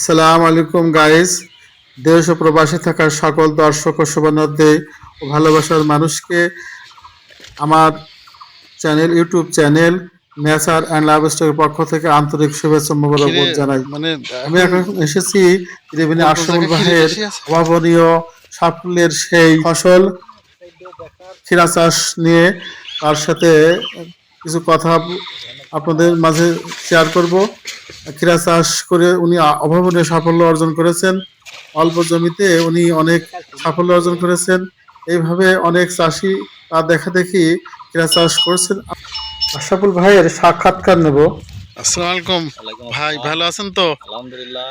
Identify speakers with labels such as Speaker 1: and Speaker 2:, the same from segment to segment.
Speaker 1: আসসালামু আলাইকুম গাইস। দেশ ও প্রবাসে থাকা সকল দর্শক ও শুভানুধ্যায়ী ও ভালোবাসার মানুষকে আমার ইউটিউব চ্যানেল নেচার অ্যান্ড লাইভস্টকের পক্ষ থেকে আন্তরিক শুভেচ্ছা ও মোবারকবাদ জানাই।
Speaker 2: মানে
Speaker 1: আমি এখন এসেছি ত্রিবেণী
Speaker 2: কোন
Speaker 1: আশরাফুল
Speaker 2: জায়গায় খিরে
Speaker 1: ভাইয়ের
Speaker 2: বেশি আছে?
Speaker 1: অভাবনীয় সাফল্যের সেই ফসল ক্ষীরা চাষ নিয়ে তার সাথে কিছু কথা আপনাদের মাঝে শেয়ার করব। ক্ষীরা চাষ করে উনি অভাবনীয় সাফল্য অর্জন করেছেন। অল্প জমিতে উনি অনেক সাফল্য অর্জন করেছেন। এইভাবে অনেক চাষি তার দেখাদেখি ক্ষীরা চাষ করছেন। আশরাফুল ভাইয়ের সাক্ষাৎকার নেব।
Speaker 2: আসসালামু আলাইকুম
Speaker 3: ওয়ালাইকুম
Speaker 2: ভাই,
Speaker 3: আসসালাম।
Speaker 2: ভালো আছেন তো?
Speaker 3: আলহামদুলিল্লাহ।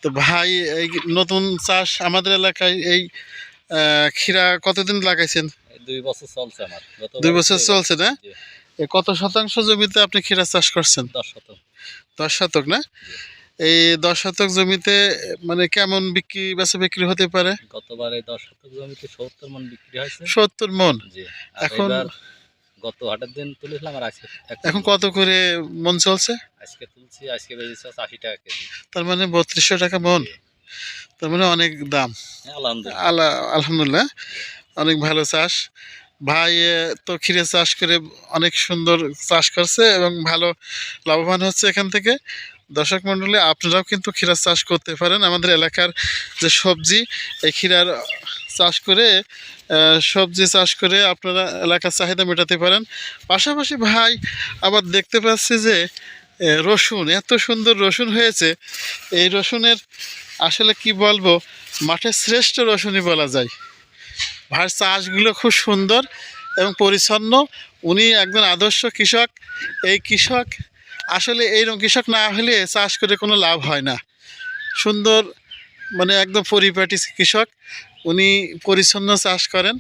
Speaker 2: তো ভাই, এই নতুন চাষ আমাদের এলাকায় এই ক্ষীরা কতদিন লাগাইছেন?
Speaker 3: 2 বছর চলছে আমার।
Speaker 2: 2 বছর চলছে না?
Speaker 3: জি।
Speaker 2: এ কত শতাংশ জমিতে আপনি ক্ষীরা চাষ করছেন?
Speaker 3: 10 শতক।
Speaker 2: 10 শতক না? এই 10 শতক জমিতে মানে কেমন বেচা বিক্রি হতে পারে?
Speaker 3: গতবার এই 10 শতক জমিতে 70 মণ বিক্রি হয়েছে।
Speaker 2: 70 মণ।
Speaker 3: জি।
Speaker 2: এখন
Speaker 3: এবার গত হাটের দিন তুলেছিলাম আর আজকে
Speaker 2: এখন কত করে মণ চলছে?
Speaker 3: আজকে তুলছি, আজকে বেচেছি 80 টাকা কেজি।
Speaker 2: তার মানে 3200 টাকা মণ।
Speaker 3: জি।
Speaker 2: তার মানে অনেক দাম।
Speaker 3: হ্যাঁ, আলহামদুলিল্লাহ।
Speaker 2: আলহামদুলিল্লাহ, অনেক ভালো চাষ। ভাই তো ক্ষীরে চাষ করে অনেক সুন্দর চাষ করছে এবং ভালো লাভবান হচ্ছে এখান থেকে। দর্শক মণ্ডলী, আপনারাও কিন্তু ক্ষীরা চাষ করতে পারেন। আমাদের এলাকার যে সবজি, এই ক্ষীরার চাষ করে সবজি চাষ করে আপনারা এলাকার চাহিদা মেটাতে পারেন। পাশাপাশি ভাই আবার দেখতে পাচ্ছি যে রসুন, এত সুন্দর রসুন হয়েছে। এই রসুনের আসলে কি বলবো, মাঠের শ্রেষ্ঠ রসুনই বলা যায়। ভাইয়ের চাষগুলো খুব সুন্দর এবং পরিচ্ছন্ন। উনি একজন আদর্শ কৃষক। এই কৃষক আসলে এইরকম কৃষক না হলে চাষ করে কোনো লাভ হয় না। সুন্দর, মানে একদম পরিপাটি কৃষক। উনি পরিচ্ছন্ন চাষ করেন,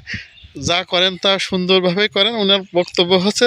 Speaker 2: যা করেন তা সুন্দরভাবে করেন। ওনার বক্তব্য হচ্ছে